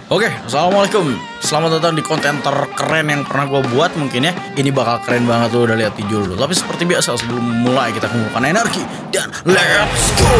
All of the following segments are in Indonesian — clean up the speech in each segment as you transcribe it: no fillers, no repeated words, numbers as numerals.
Oke, assalamualaikum. Selamat datang di konten terkeren yang pernah gue buat mungkin ya. Ini bakal keren banget, lo udah lihat di judul. Tapi seperti biasa sebelum mulai kita kumpulkan energi dan let's go.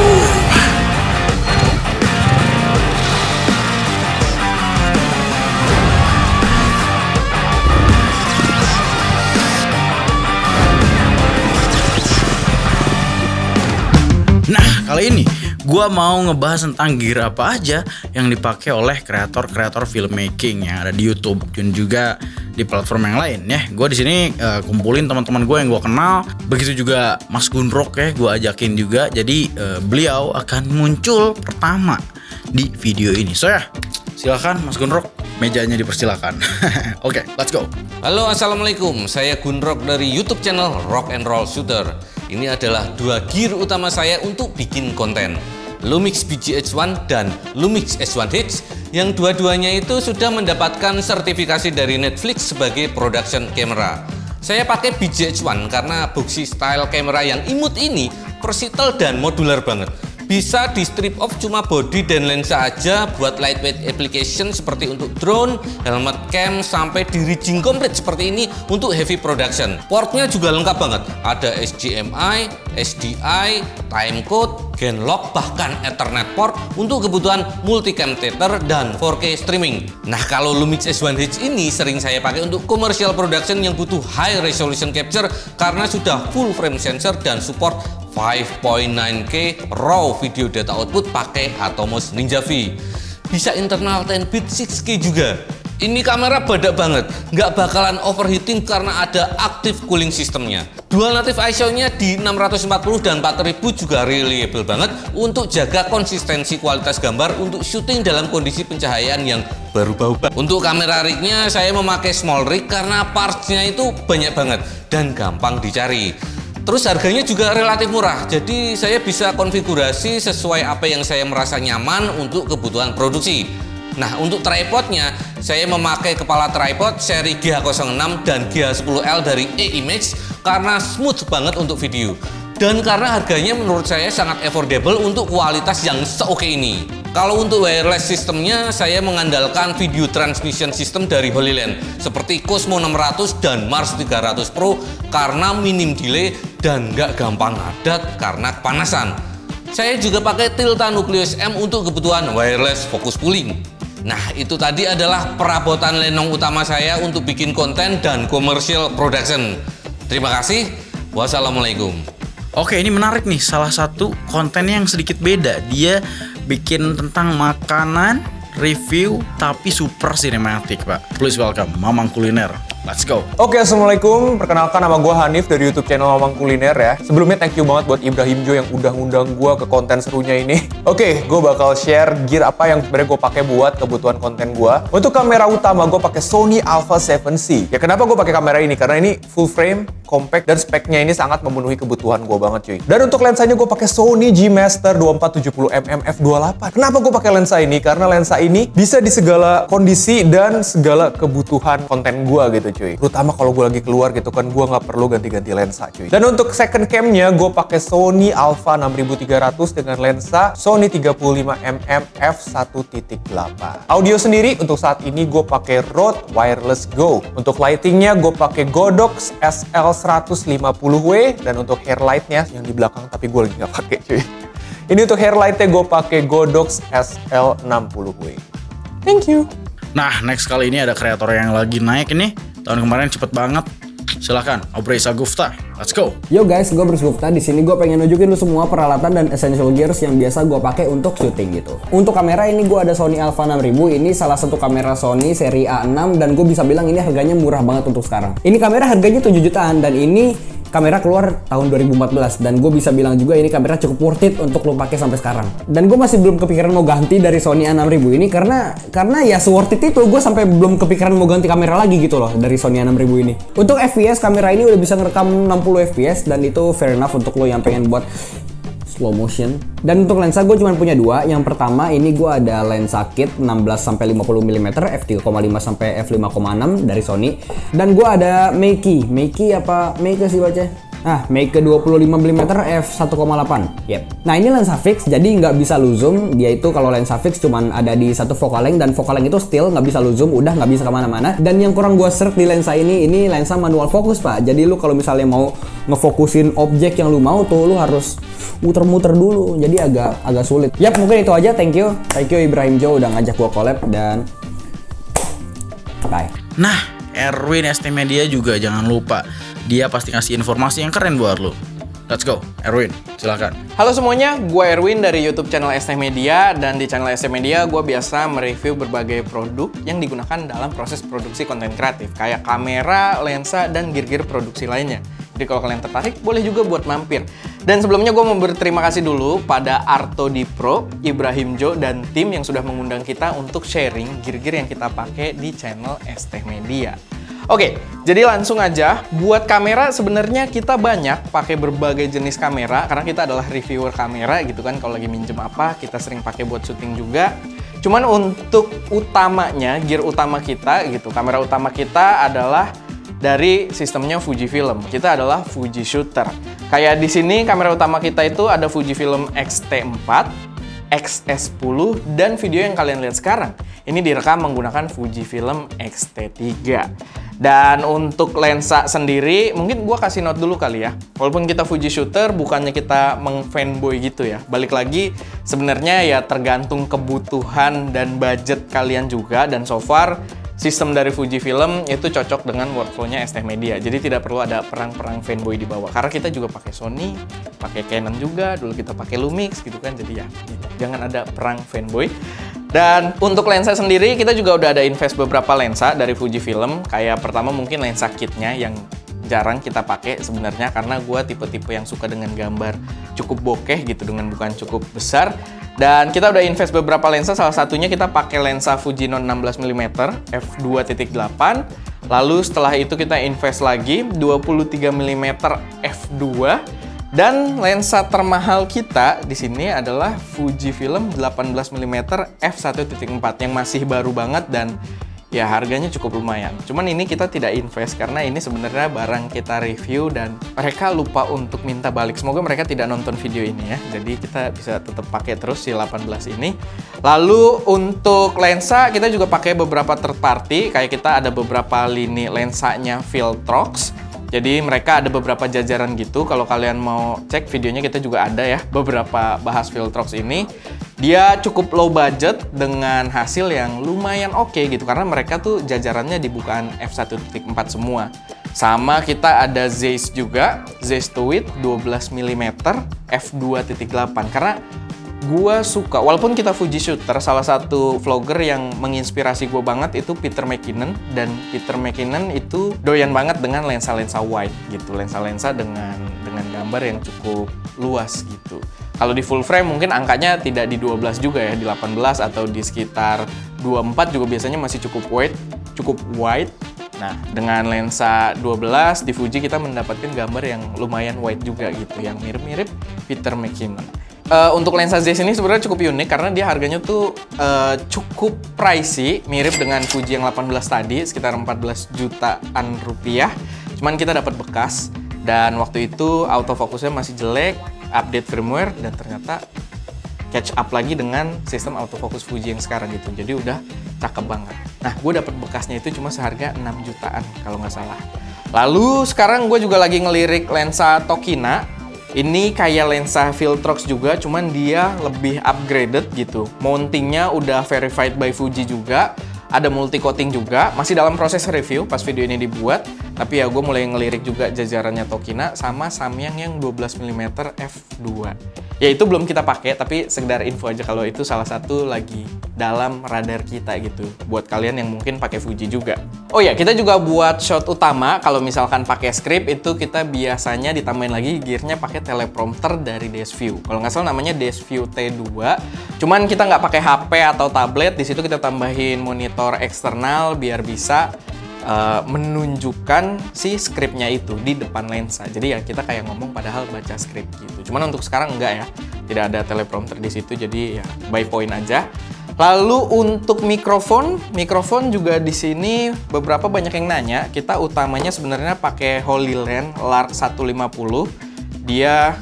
Nah, kali ini gua mau ngebahas tentang gear apa aja yang dipakai oleh kreator-kreator filmmaking yang ada di YouTube dan juga di platform yang lain ya. Gua di sini kumpulin teman-teman gue yang gua kenal. Begitu juga Mas Gunrok ya, gua ajakin juga. Jadi beliau akan muncul pertama di video ini. So ya, silakan Mas Gunrok, mejanya dipersilakan. Oke, let's go. Halo, assalamualaikum. Saya Gunrok dari YouTube channel Rock and Roll Shooter. Ini adalah dua gear utama saya untuk bikin konten, Lumix BGH1 dan Lumix S1H, yang dua-duanya itu sudah mendapatkan sertifikasi dari Netflix sebagai production camera. Saya pakai BGH1 karena boxy style kamera yang imut ini versatile dan modular banget. Bisa di strip off cuma body dan lensa aja buat lightweight application seperti untuk drone, helmet cam, sampai di rigging komplit seperti ini untuk heavy production. Portnya juga lengkap banget. Ada HDMI, SDI, timecode, gain lock, bahkan Ethernet port untuk kebutuhan multicam tether dan 4K streaming. Nah, kalau Lumix S1H ini sering saya pakai untuk commercial production yang butuh high resolution capture karena sudah full frame sensor dan support 5.9K raw video data output pakai Atomos Ninja V. Bisa internal 10-bit 6K juga. Ini kamera badak banget, nggak bakalan overheating karena ada active cooling sistemnya. Dual native ISO-nya di 640 dan 4000 juga reliable banget untuk jaga konsistensi kualitas gambar untuk syuting dalam kondisi pencahayaan yang berubah-ubah. Untuk kamera rignya saya memakai small rig karena partsnya itu banyak banget dan gampang dicari. Terus harganya juga relatif murah, jadi saya bisa konfigurasi sesuai apa yang saya merasa nyaman untuk kebutuhan produksi. Nah, untuk tripodnya saya memakai kepala tripod seri GH06 dan GH10L dari E-Image karena smooth banget untuk video. Dan karena harganya menurut saya sangat affordable untuk kualitas yang seoke ini. Kalau untuk wireless sistemnya saya mengandalkan video transmission system dari Holy Land seperti Cosmo 600 dan Mars 300 Pro karena minim delay dan nggak gampang ngadat karena kepanasan. Saya juga pakai Tilta Nucleus M untuk kebutuhan wireless focus pulling. Nah, itu tadi adalah perabotan lenong utama saya untuk bikin konten dan commercial production. Terima kasih. Wassalamualaikum. Oke, ini menarik nih, salah satu konten yang sedikit beda. Dia bikin tentang makanan, review, tapi super sinematik, Pak. Please welcome Mamang Kuliner. Let's go. Oke, assalamualaikum. Perkenalkan, nama gue Hanif dari YouTube channel Mamang Kuliner ya. Sebelumnya thank you banget buat Ibrahim Jo yang udah ngundang gue ke konten serunya ini. Oke, gue bakal share gear apa yang sebenarnya gue pakai buat kebutuhan konten gue. Untuk kamera utama gue pakai Sony Alpha 7C. Ya, kenapa gue pakai kamera ini? Karena ini full frame, compact, dan speknya ini sangat memenuhi kebutuhan gue banget, cuy. Dan untuk lensanya gue pakai Sony G Master 2470mm f2.8. Kenapa gue pakai lensa ini? Karena lensa ini bisa di segala kondisi dan segala kebutuhan konten gue gitu, cuy. Terutama kalau gue lagi keluar gitu kan, gue nggak perlu ganti-ganti lensa, cuy. Dan untuk second camnya gue pakai Sony Alpha 6300 dengan lensa Sony 35mm f1.8. Audio sendiri untuk saat ini gue pakai Rode Wireless Go. Untuk lightingnya gue pakai Godox SL150W, dan untuk hair lightnya yang di belakang tapi gue lagi nggak pakai, cuy. Ini untuk hair lightnya gue pakai Godox SL60W. Thank you. Nah, next kali ini ada kreator yang lagi naik ini. Tahun kemarin cepet banget. Silahkan, Aubrey Sagufta. Let's go. Yo guys, gue Bruce Gupta. Di sini gue pengen nunjukin lu semua peralatan dan essential gears yang biasa gue pakai untuk syuting gitu. Untuk kamera ini gue ada Sony Alpha 6000. Ini salah satu kamera Sony seri A6 dan gue bisa bilang ini harganya murah banget untuk sekarang. Ini kamera harganya 7 jutaan dan ini kamera keluar tahun 2014 dan gue bisa bilang juga ini kamera cukup worth it untuk lo pakai sampai sekarang. Dan gue masih belum kepikiran mau ganti dari Sony A6000 ini karena ya worth it itu gue sampai belum kepikiran mau ganti kamera lagi gitu loh dari Sony A6000 ini. Untuk FPS kamera ini udah bisa ngerekam 60 fps dan itu fair enough untuk lo yang pengen buat slow motion. Dan untuk lensa gue cuma punya dua. Yang pertama ini gue ada lensa kit 16-50mm f3,5 sampai f5,6 dari Sony. Dan gue ada Meiki apa Meiki sih baca? Nah, make ke 25mm f1.8. Yep. Nah, ini lensa fix, jadi nggak bisa lu zoom. Dia itu kalau lensa fix cuman ada di satu focal length, dan focal length itu still nggak bisa lu zoom, udah nggak bisa kemana-mana. Dan yang kurang gua serk di lensa ini lensa manual fokus, Pak. Jadi lu kalau misalnya mau ngefokusin objek yang lu mau tuh, lu harus muter-muter dulu. Jadi agak sulit. Yap, mungkin itu aja. Thank you Ibrahim Jo udah ngajak gua collab, dan bye. Nah, Erwin ST Media juga jangan lupa, dia pasti ngasih informasi yang keren buat lo. Let's go, Erwin, silakan. Halo semuanya, gue Erwin dari YouTube channel ST Media, dan di channel ST Media gue biasa mereview berbagai produk yang digunakan dalam proses produksi konten kreatif, kayak kamera, lensa, dan gear-gear produksi lainnya. Jadi kalau kalian tertarik, boleh juga buat mampir. Dan sebelumnya gue mau berterima kasih dulu pada Arto Dipro, Ibrahim Jo, dan tim yang sudah mengundang kita untuk sharing gear-gear yang kita pakai di channel ST Media. Oke, jadi langsung aja. Buat kamera sebenarnya kita banyak pakai berbagai jenis kamera karena kita adalah reviewer kamera gitu kan. Kalau lagi minjem apa, kita sering pakai buat syuting juga. Cuman untuk utamanya, gear utama kita gitu, kamera utama kita adalah dari sistemnya Fujifilm. Kita adalah Fuji Shooter. Kayak di sini kamera utama kita itu ada Fujifilm X-T4, X-S10, dan video yang kalian lihat sekarang ini direkam menggunakan Fujifilm X-T3. Dan untuk lensa sendiri, mungkin gua kasih note dulu kali ya. Walaupun kita Fuji Shooter, bukannya kita meng-fanboy gitu ya. Balik lagi, sebenarnya ya tergantung kebutuhan dan budget kalian juga. Dan so far, sistem dari Fujifilm itu cocok dengan workflow-nya ST Media. Jadi tidak perlu ada perang-perang fanboy di bawah. Karena kita juga pakai Sony, pakai Canon juga, dulu kita pakai Lumix gitu kan. Jadi ya, jangan ada perang fanboy. Dan untuk lensa sendiri, kita juga udah ada invest beberapa lensa dari Fujifilm. Kayak pertama mungkin lensa kitnya yang jarang kita pakai sebenarnya, karena gue tipe-tipe yang suka dengan gambar cukup bokeh gitu, dengan bukan cukup besar. Dan kita udah invest beberapa lensa, salah satunya kita pakai lensa Fujinon 16mm f2.8. Lalu setelah itu kita invest lagi 23mm f2. Dan lensa termahal kita di sini adalah Fujifilm 18mm f1.4 yang masih baru banget dan ya harganya cukup lumayan. Cuman ini kita tidak invest karena ini sebenarnya barang kita review dan mereka lupa untuk minta balik. Semoga mereka tidak nonton video ini ya. Jadi kita bisa tetap pakai terus si 18 ini. Lalu untuk lensa kita juga pakai beberapa third party. Kayak kita ada beberapa lini lensanya Viltrox. Jadi mereka ada beberapa jajaran gitu. Kalau kalian mau cek videonya, kita juga ada ya beberapa bahas Viltrox ini. Dia cukup low budget dengan hasil yang lumayan oke gitu, karena mereka tuh jajarannya di bukaan f1.4 semua. Sama kita ada Zeiss juga, Zeiss Tweed 12mm f2.8. Karena gua suka, walaupun kita Fuji Shooter, salah satu vlogger yang menginspirasi gue banget itu Peter McKinnon. Dan Peter McKinnon itu doyan banget dengan lensa-lensa wide gitu, lensa-lensa dengan gambar yang cukup luas gitu. Kalau di full frame mungkin angkanya tidak di 12 juga ya, di 18 atau di sekitar 24 juga biasanya masih cukup wide. Nah, dengan lensa 12 di Fuji kita mendapatkan gambar yang lumayan wide juga gitu, yang mirip-mirip Peter McKinnon. Untuk lensa Zeiss ini sebenarnya cukup unik karena dia harganya tuh cukup pricey, mirip dengan Fuji yang 18 tadi, sekitar 14 jutaan rupiah. Cuman kita dapat bekas dan waktu itu autofokusnya masih jelek, update firmware dan ternyata catch up lagi dengan sistem autofokus Fuji yang sekarang gitu. Jadi udah cakep banget. Nah, gue dapat bekasnya itu cuma seharga 6 jutaan kalau nggak salah. Lalu sekarang gue juga lagi ngelirik lensa Tokina. Ini kayak lensa Viltrox juga, cuman dia lebih upgraded gitu. Mountingnya udah verified by Fuji juga. Ada multi coating juga, masih dalam proses review pas video ini dibuat. Tapi ya gue mulai ngelirik juga jajarannya Tokina sama Samyang yang 12mm f2. Ya itu belum kita pakai, tapi sekedar info aja kalau itu salah satu lagi dalam radar kita gitu. Buat kalian yang mungkin pakai Fuji juga. Oh ya, kita juga buat shot utama. Kalau misalkan pakai script itu kita biasanya ditambahin lagi gearnya pakai teleprompter dari DSView. Kalau nggak salah namanya DSView T2. Cuman kita nggak pakai HP atau tablet. Di situ kita tambahin monitor eksternal biar bisa menunjukkan si skripnya itu di depan lensa. Jadi ya kita kayak ngomong padahal baca skrip gitu. Cuman untuk sekarang enggak ya. Tidak ada teleprompter di situ, jadi ya by point aja. Lalu untuk mikrofon juga di sini beberapa banyak yang nanya. Kita utamanya sebenarnya pakai HoloLens LARC 150. Dia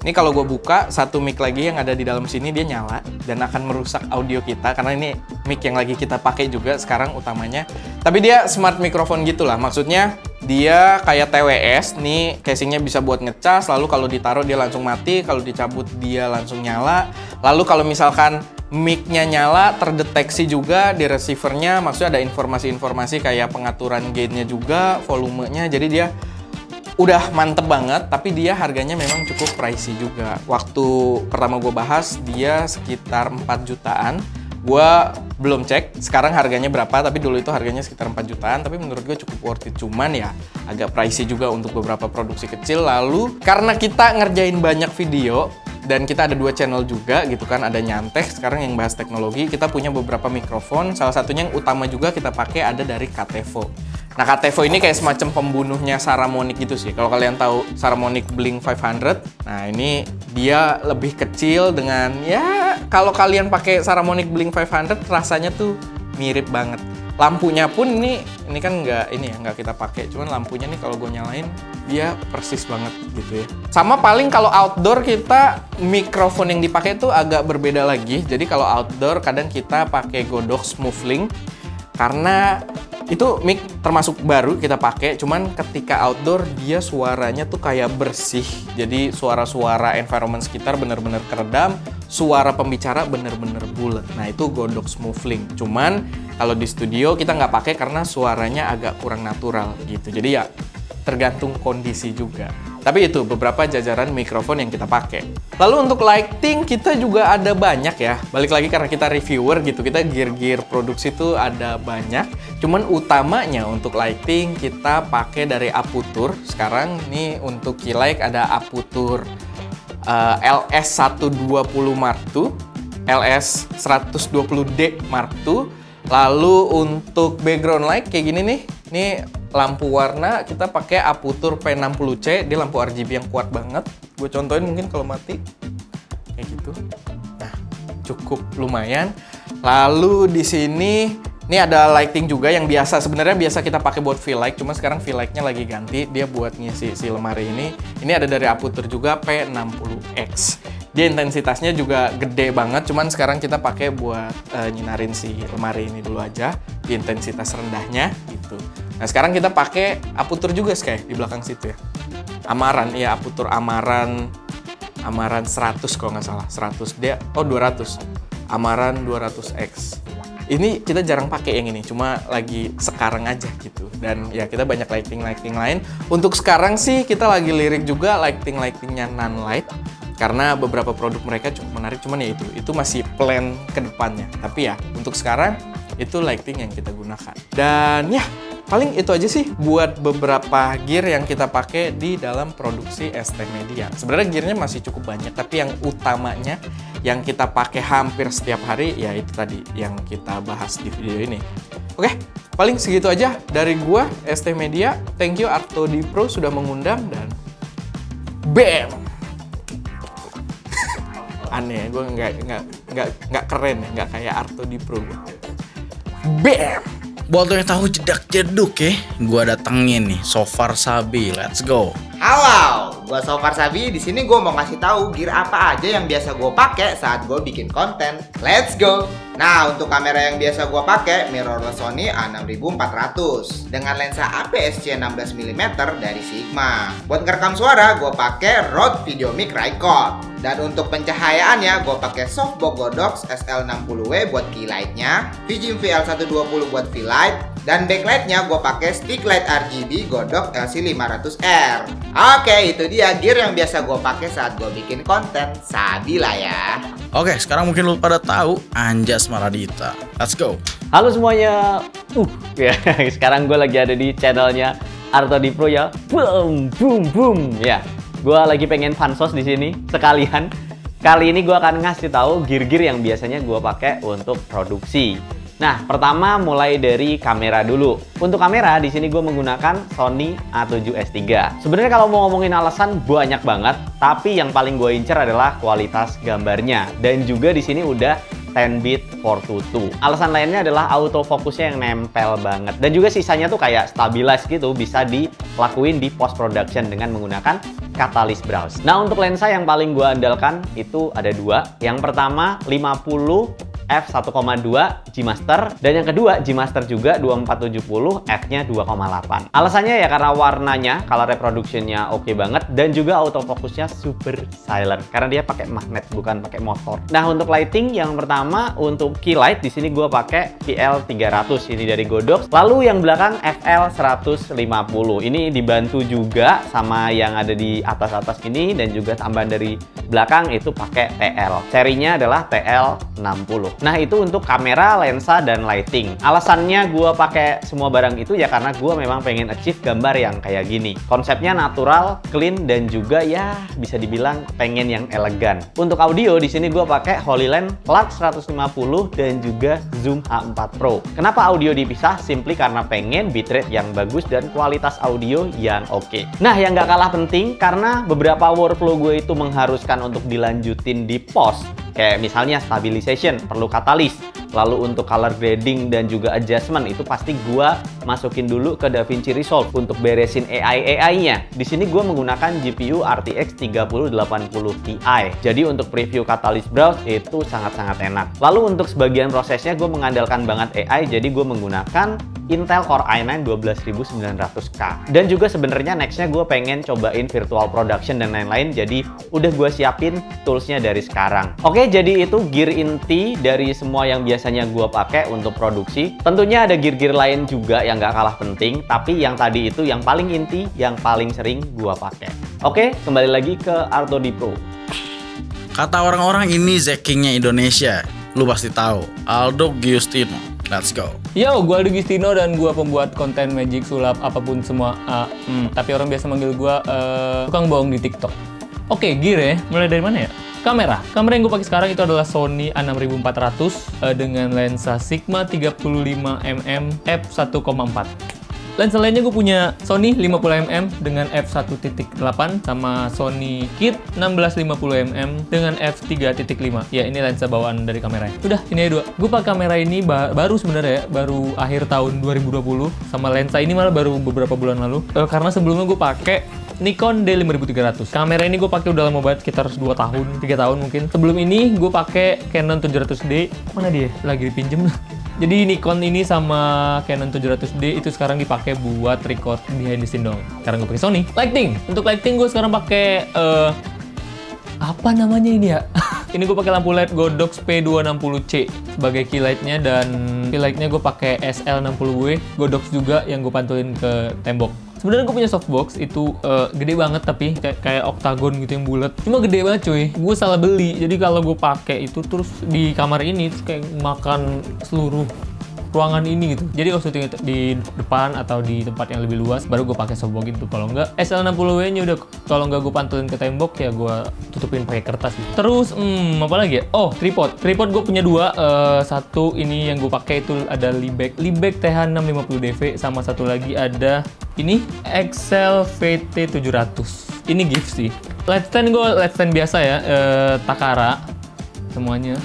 ini kalau gue buka satu mic lagi yang ada di dalam sini dia nyala dan akan merusak audio kita karena ini mic yang lagi kita pakai juga sekarang utamanya. Tapi dia smart mikrofon gitulah, maksudnya dia kayak TWS nih, casingnya bisa buat ngecas, lalu kalau ditaruh dia langsung mati, kalau dicabut dia langsung nyala. Lalu kalau misalkan mic-nya nyala, terdeteksi juga di receiver-nya, maksudnya ada informasi-informasi kayak pengaturan gain-nya juga, volumenya, jadi dia udah mantep banget, tapi dia harganya memang cukup pricey juga. Waktu pertama gue bahas, dia sekitar 4 jutaan. Gue belum cek sekarang harganya berapa, tapi dulu itu harganya sekitar 4 jutaan, tapi menurut gue cukup worth it. Cuman ya agak pricey juga untuk beberapa produksi kecil. Lalu karena kita ngerjain banyak video, dan kita ada 2 channel juga gitu kan, ada Nyantek sekarang yang bahas teknologi, kita punya beberapa mikrofon, salah satunya yang utama juga kita pakai ada dari Catevo. Nah, Catevo ini kayak semacam pembunuhnya Saramonic gitu sih. Kalau kalian tahu Saramonic Blink 500, nah ini dia lebih kecil dengan ya kalau kalian pakai Saramonic Blink 500 rasanya tuh mirip banget. Lampunya pun ini kan nggak kita pakai, cuman lampunya nih kalau gue nyalain dia persis banget gitu ya. Sama paling kalau outdoor kita mikrofon yang dipakai tuh agak berbeda lagi. Jadi kalau outdoor kadang kita pakai Godox Smooth-Link karena itu mic termasuk baru kita pakai, cuman ketika outdoor dia suaranya tuh kayak bersih. Jadi suara-suara environment sekitar bener-bener keredam, suara pembicara bener-bener bulat. Nah itu Godox Smooth-Link. Cuman kalau di studio kita nggak pakai karena suaranya agak kurang natural gitu. Jadi ya tergantung kondisi juga. Tapi itu beberapa jajaran mikrofon yang kita pakai. Lalu untuk lighting kita juga ada banyak ya. Balik lagi karena kita reviewer gitu, kita gear-gear produksi tuh ada banyak. Cuman utamanya untuk lighting kita pakai dari Aputur. Sekarang nih untuk key light ada Aputur LS120 Mark II, LS120D Mark II. Lalu untuk background light kayak gini nih, ini lampu warna kita pakai Aputur P60C, dia lampu RGB yang kuat banget. Gue contohin mungkin kalau mati kayak gitu. Nah, cukup lumayan. Lalu di sini ini ada lighting juga yang sebenarnya biasa kita pakai buat fill light, cuma sekarang fill light-nya lagi ganti, dia buat ngisi si lemari ini. Ini ada dari Aputur juga P60X. Dia intensitasnya juga gede banget, cuman sekarang kita pakai buat nyinarin si lemari ini dulu aja di intensitas rendahnya gitu. Nah sekarang kita pakai Aputur juga kayak di belakang situ ya. Amaran, ya Aputur Amaran 100 kalau nggak salah, 100D, 200. Amaran 200X. Ini kita jarang pakai yang ini, cuma lagi sekarang aja gitu. Dan ya kita banyak lighting lain. Untuk sekarang sih kita lagi lirik juga lightingnya Nanlite. Karena beberapa produk mereka cukup menarik, cuman ya itu masih plan ke depannya. Tapi ya untuk sekarang itu lighting yang kita gunakan. Dan ya paling itu aja sih buat beberapa gear yang kita pakai di dalam produksi ST Media. Sebenarnya gearnya masih cukup banyak, tapi yang utamanya yang kita pakai hampir setiap hari ya itu tadi yang kita bahas di video ini. Oke, paling segitu aja dari gua ST Media. Thank you Arto di Pro sudah mengundang dan BAM. Aneh, gue nggak keren ya, nggak kayak Arto di Pro. BAM. Buat lo yang tahu jedak jeduk ya, gue datengin nih Sofar Sabi. Let's go. Halo, gue Sofar Sabi. Di sini gue mau ngasih tahu gear apa aja yang biasa gue pakai saat gue bikin konten. Let's go. Nah, untuk kamera yang biasa gue pakai mirrorless Sony A6400 dengan lensa APS-C 16mm dari Sigma. Buat ngerekam suara, gue pakai Rode VideoMic Rycord. Dan untuk pencahayaannya, gue pakai softbox Godox SL60W buat key light-nya, Vijim VL120 buat fill light, dan backlight-nya gue pakai stick light RGB Godox LC500R. Oke, itu dia gear yang biasa gue pakai saat gue bikin konten. Sabi lah ya. Oke, sekarang mungkin lu pada tahu Anjas Maradita. Let's go. Halo semuanya. Ya, sekarang gue lagi ada di channelnya Arto di Pro ya. Boom. Ya, gue lagi pengen fansos di sini sekalian. Kali ini gue akan ngasih tahu gear-gear yang biasanya gue pakai untuk produksi. Nah, pertama mulai dari kamera dulu. Untuk kamera di sini gue menggunakan Sony A7S III. Sebenarnya kalau mau ngomongin alasan banyak banget, tapi yang paling gue incer adalah kualitas gambarnya. Dan juga di sini udah 10-bit 422. Alasan lainnya adalah autofokusnya yang nempel banget. Dan juga sisanya tuh kayak stabilize gitu, bisa dilakuin di post production dengan menggunakan Catalyst Browse. Nah, untuk lensa yang paling gue andalkan itu ada dua. Yang pertama 50 f1,2 G Master, dan yang kedua G Master juga 2470 f-nya 2,8. Alasannya ya karena warnanya, color reproduction-nya oke banget, dan juga autofokusnya super silent karena dia pakai magnet bukan pakai motor. Nah, untuk lighting yang pertama untuk key light di sini gue pakai PL300 ini dari Godox. Lalu yang belakang FL150. Ini dibantu juga sama yang ada di atas-atas ini, dan juga tambahan dari belakang itu pakai TL. Serinya adalah TL60. Nah, itu untuk kamera, lensa, dan lighting. Alasannya gue pakai semua barang itu ya karena gue memang pengen achieve gambar yang kayak gini. Konsepnya natural, clean, dan juga ya bisa dibilang pengen yang elegan. Untuk audio di sini gue pakai HoloLens Large 150 dan juga Zoom H4 Pro. Kenapa audio dipisah? Simply karena pengen bitrate yang bagus dan kualitas audio yang oke. Nah, yang nggak kalah penting karena beberapa workflow gue itu mengharuskan untuk dilanjutin di post. Kayak misalnya stabilization, perlu katalis. Lalu untuk color grading dan juga adjustment itu pasti gua masukin dulu ke DaVinci Resolve untuk beresin AI-nya. Di sini gua menggunakan GPU RTX 3080 Ti. Jadi untuk preview Catalyst Browse itu sangat-sangat enak. Lalu untuk sebagian prosesnya gue mengandalkan banget AI, jadi gue menggunakan Intel Core i9 12900K. Dan juga sebenarnya nextnya gue pengen cobain virtual production dan lain-lain, jadi udah gue siapin toolsnya dari sekarang. Oke, jadi itu gear inti dari semua yang biasanya gue pakai untuk produksi. Tentunya ada gear-gear lain juga yang gak kalah penting, tapi yang tadi itu yang paling inti, yang paling sering gue pakai. Oke, kembali lagi ke Arto Di Pro. Kata orang-orang ini Zack King-nya Indonesia. Lu pasti tahu, Aldo Giustino. Let's go. Yo, gue Aldo Giustino dan gue pembuat konten magic, sulap, apapun semua. Tapi orang biasa manggil gue tukang bohong di TikTok. Oke, gear ya. Mulai dari mana ya? Kamera yang gue pakai sekarang itu adalah Sony A6400 dengan lensa Sigma 35mm f1.4. Lensa lainnya gue punya Sony 50mm dengan f1.8 sama Sony Kit 1650mm dengan f3.5. Ya, ini lensa bawaan dari kameranya. Udah, ini ada dua. Gue pakai kamera ini baru sebenarnya ya, baru akhir tahun 2020, sama lensa ini malah baru beberapa bulan lalu. Karena sebelumnya gue pakai Nikon D5300. Kamera ini gue pakai udah lama banget, sekitar 2 tahun, 3 tahun mungkin. Sebelum ini gue pakai Canon 700D. Mana dia? Lagi dipinjem. Jadi Nikon ini sama Canon 700D itu sekarang dipakai buat record behind the scene dong. Sekarang gue pakai Sony. Lighting. Untuk lighting gue sekarang pakai apa namanya ini ya? Ini gue pakai lampu LED Godox P260C sebagai key light-nya, dan key light-nya gue pakai SL60W Godox juga yang gue pantulin ke tembok. Sebenarnya gue punya softbox itu gede banget, tapi kayak oktagon gitu yang bulat. Cuma gede banget cuy. Gue salah beli. Jadi kalau gue pakai itu terus di kamar ini terus kayak makan seluruh ruangan ini gitu. Jadi kalau syuting di depan atau di tempat yang lebih luas baru gue pakai softbox gitu. Kalau enggak SL60W-nya udah, kalau enggak gue pantulin ke tembok ya gue tutupin pakai kertas gitu. Terus apa lagi ya? Oh, tripod gue punya dua. Satu ini yang gue pakai itu ada Liebherr TH650DV, sama satu lagi ada ini Excel VT700. Ini gift sih. Light stand gue light stand biasa ya, Takara semuanya.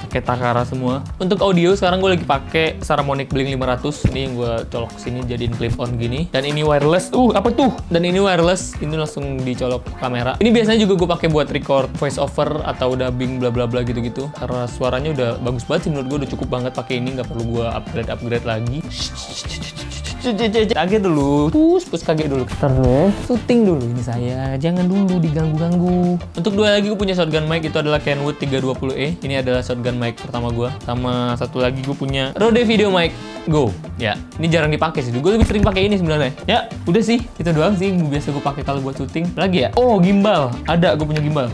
Pakai Takara semua. Untuk audio sekarang gue lagi pakai Saramonic Blink 500. Ini yang gue colok sini jadiin clip on gini. Dan ini wireless. Apa tuh? Dan ini wireless. Ini langsung dicolok kamera. Ini biasanya juga gue pakai buat record voice over atau dubbing bla bla bla gitu-gitu. Karena suaranya udah bagus banget sih menurut gue, udah cukup banget pakai ini, nggak perlu gue upgrade lagi. Kaget dulu, pus kaget dulu. Terus syuting dulu ini saya, jangan dulu diganggu-ganggu. Untuk dua lagi gue punya shotgun mic, itu adalah Kenwood 320E. Ini adalah shotgun mic pertama gue. Sama satu lagi gue punya Rode Video Mic Go. Ya, ini jarang dipakai sih. Gue lebih sering pakai ini sebenarnya. Ya, udah sih, itu doang sih biasa gue pakai kalau buat syuting. Lagi ya? Oh, gimbal. Ada, gue punya gimbal.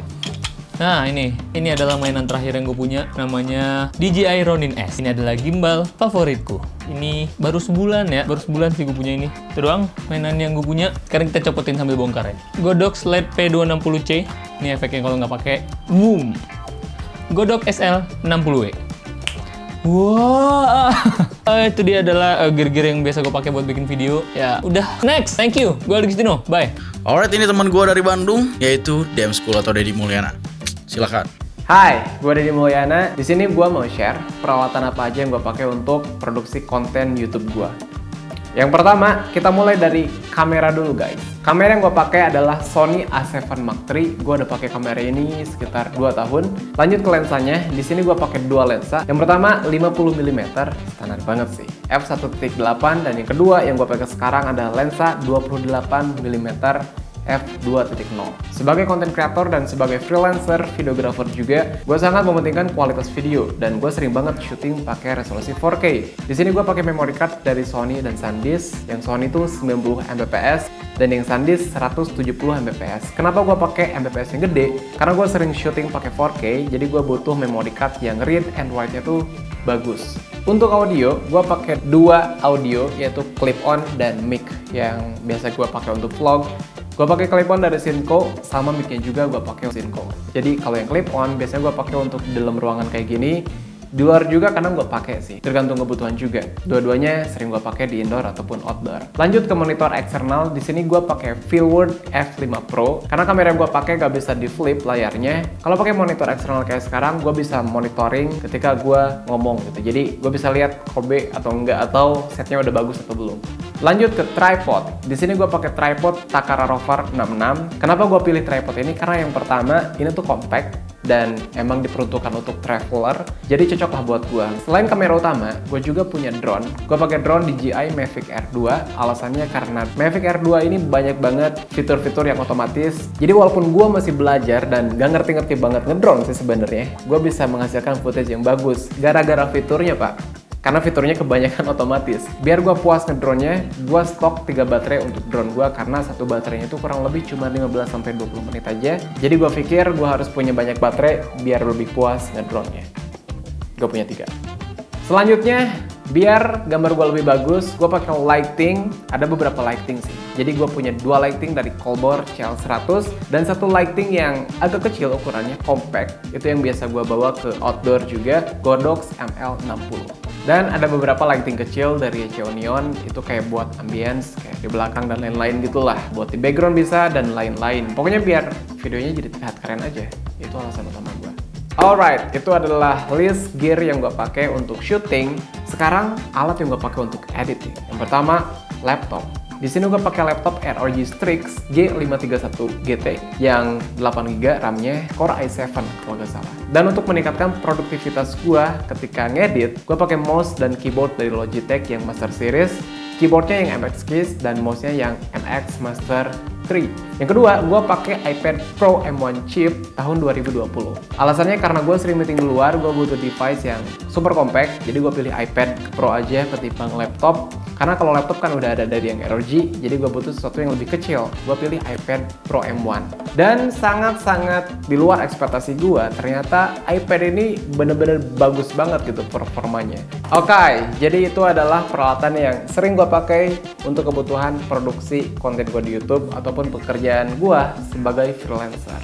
Nah, ini adalah mainan terakhir yang gue punya, namanya DJI Ronin S. Ini adalah gimbal favoritku. Ini baru sebulan ya, baru sebulan sih gue punya ini. Itu doang mainan yang gue punya. Sekarang kita copotin sambil bongkar ya. Godox LED P260C. Ini efeknya kalau nggak pakai, boom. Godox SL60W. Wah, itu dia adalah gear-gear yang biasa gue pakai buat bikin video. Ya, udah. Next, thank you. Gue Aldo Giustino. Bye. Alright, ini teman gue dari Bandung, yaitu DM School atau Deddy Mulyana. Silakan. Hai, gue Deddy Mulyana. Di sini gue mau share peralatan apa aja yang gue pakai untuk produksi konten YouTube gue. Yang pertama, kita mulai dari kamera dulu guys. Kamera yang gue pakai adalah Sony A7 Mark III. Gue udah pakai kamera ini sekitar 2 tahun. Lanjut ke lensanya, di sini gue pakai dua lensa. Yang pertama 50 mm, standar banget sih. f1.8 dan yang kedua yang gue pakai sekarang adalah lensa 28 mm f2.0. Sebagai content creator dan sebagai freelancer videographer juga, gue sangat mementingkan kualitas video dan gue sering banget syuting pakai resolusi 4K. Di sini gue pakai memory card dari Sony dan SanDisk. Yang Sony itu 90 Mbps dan yang SanDisk 170 Mbps. Kenapa gue pakai Mbps yang gede? Karena gue sering syuting pakai 4K, jadi gue butuh memory card yang read and write-nya tuh bagus. Untuk audio, gue pakai dua audio yaitu clip-on dan mic yang biasa gue pakai untuk vlog. Gue pakai clip-on dari Synco, sama mic-nya juga gue pakai Synco. Jadi kalau yang clip-on biasanya gue pakai untuk di dalam ruangan kayak gini. Di luar juga kadang gue pakai sih, tergantung kebutuhan juga. Dua-duanya sering gue pakai di indoor ataupun outdoor. Lanjut ke monitor eksternal, di sini gue pakai Feelworld F5 Pro karena kamera yang gue pakai gak bisa di flip layarnya. Kalau pakai monitor eksternal kayak sekarang, gue bisa monitoring ketika gue ngomong gitu. Jadi gue bisa lihat Kobe atau enggak, atau setnya udah bagus atau belum. Lanjut ke tripod. Di sini gue pakai tripod Takara Rover 66. Kenapa gue pilih tripod ini? Karena yang pertama, ini tuh compact dan emang diperuntukkan untuk traveler, jadi cocok lah buat gue. Selain kamera utama, gue juga punya drone. Gue pakai drone DJI Mavic Air 2. Alasannya karena Mavic Air 2 ini banyak banget fitur-fitur yang otomatis. Jadi walaupun gue masih belajar dan gak ngerti-ngerti banget ngedrone sih sebenarnya, gue bisa menghasilkan footage yang bagus gara-gara fiturnya pak. Karena fiturnya kebanyakan otomatis. Biar gue puas ngedrone-nya, gue stok 3 baterai untuk drone gue karena satu baterainya itu kurang lebih cuma 15-20 menit aja. Jadi gue pikir gue harus punya banyak baterai biar lebih puas ngedrone-nya. Gue punya 3. Selanjutnya, biar gambar gue lebih bagus, gue pakai lighting. Ada beberapa lighting sih. Jadi gue punya 2 lighting dari Colbor CL100 dan 1 lighting yang agak kecil ukurannya, compact. Itu yang biasa gue bawa ke outdoor juga, Godox ML60. Dan ada beberapa lighting kecil dari Cheonion, itu kayak buat ambience, kayak di belakang dan lain-lain gitulah. Buat di background bisa dan lain-lain. Pokoknya biar videonya jadi terlihat keren aja. Itu alasan utama gue. Alright, itu adalah list gear yang gue pakai untuk syuting. Sekarang alat yang gue pakai untuk editing. Yang pertama, laptop. Di sini gue pakai laptop ROG Strix G531 GT yang 8GB RAM-nya Core i7 kalau nggak salah. Dan untuk meningkatkan produktivitas gue ketika ngedit, gue pakai mouse dan keyboard dari Logitech yang Master Series, keyboardnya yang MX Keys dan mouse-nya yang MX Master 3. Yang kedua, gue pakai iPad Pro M1 chip tahun 2020. Alasannya karena gue sering meeting di luar, gue butuh device yang super compact, jadi gue pilih iPad Pro aja ketimbang laptop. Karena kalau laptop kan udah ada dari yang ROG, jadi gue butuh sesuatu yang lebih kecil. Gue pilih iPad Pro M1. Dan sangat-sangat di luar ekspektasi gue, ternyata iPad ini bener-bener bagus banget gitu performanya. Oke, jadi itu adalah peralatan yang sering gue pakai untuk kebutuhan produksi konten gue di YouTube ataupun pekerjaan gue sebagai freelancer.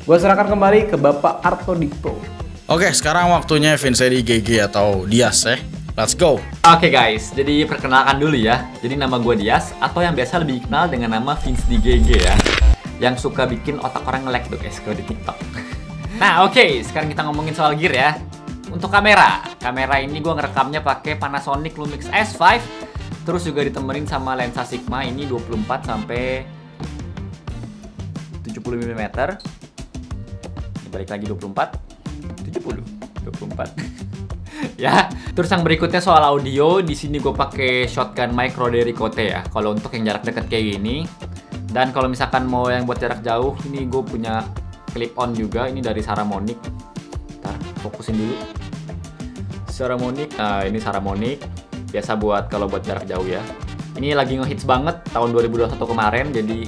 Gue serahkan kembali ke Bapak Arto Dipro. Oke, sekarang waktunya Vincedi GG atau Dias ya. Let's go. Oke guys, jadi perkenalkan dulu ya. Jadi nama gue Dias, atau yang biasa lebih dikenal dengan nama Vince di GG ya. Yang suka bikin otak orang nge-lag tuh guys kalau di TikTok. Nah oke, sekarang kita ngomongin soal gear ya. Untuk kamera ini gue ngerekamnya pakai Panasonic Lumix S5. Terus juga ditemenin sama lensa Sigma ini 24 sampai 70 mm. Balik lagi 24, 70, 24. Ya, terus yang berikutnya soal audio, di sini gue pakai shotgun micro dari Kote ya. Kalau untuk yang jarak dekat kayak gini, dan kalau misalkan mau yang buat jarak jauh, ini gue punya clip on juga. Ini dari Saramonic. Ntar fokusin dulu. Saramonic, nah ini Saramonic. Biasa buat kalau buat jarak jauh ya. Ini lagi ngehits banget tahun 2021 kemarin, jadi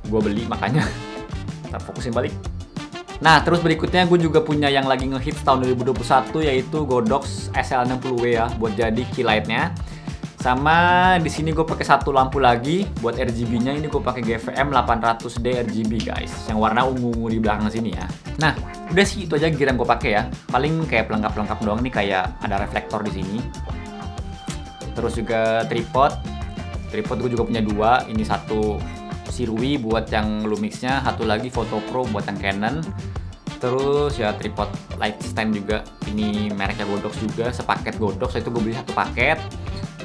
gue beli makanya. Ntar fokusin balik. Nah, terus berikutnya gue juga punya yang lagi ngehits tahun 2021 yaitu Godox SL60W ya buat jadi key light-nya. Sama di sini gue pakai satu lampu lagi buat RGB-nya, ini gue pakai GVM 800D RGB guys, yang warna ungu di belakang sini ya. Nah, udah sih itu aja gear yang gue pakai ya. Paling kayak pelengkap-pelengkap doang nih, kayak ada reflektor di sini. Terus juga tripod. Tripod gue juga punya 2, ini satu Sirui buat yang Lumix-nya, satu lagi Photo Pro buat yang Canon. Terus ya tripod light stand juga, ini mereknya Godox juga, sepaket Godox, itu gue beli satu paket.